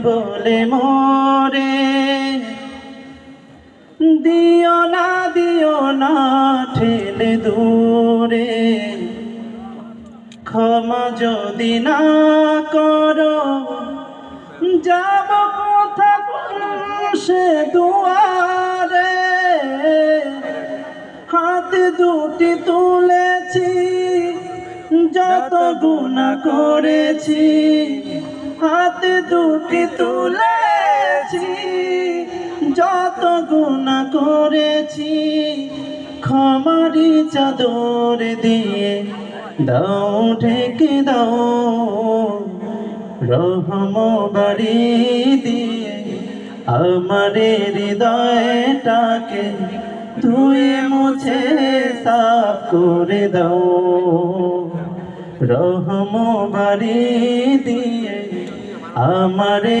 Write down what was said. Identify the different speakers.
Speaker 1: বলে মোরে দিও না ঠেলে দূরে, ক্ষমা যদি না করো যাব কোথা সে দুয়ারে। হাত দুটি তুলেছি যত গুনাহ করেছি, হাত দুটি তুলেছি যত গুনাহ করেছি, ক্ষমারি চাদর দিয়ে দাও ঢেকে দাও, রহম বাড়ি দিয়ে আমার হৃদয়টাকে ধুয়ে মুছে সাফ করে দাও, রহম বাড়ি দিয়ে আমার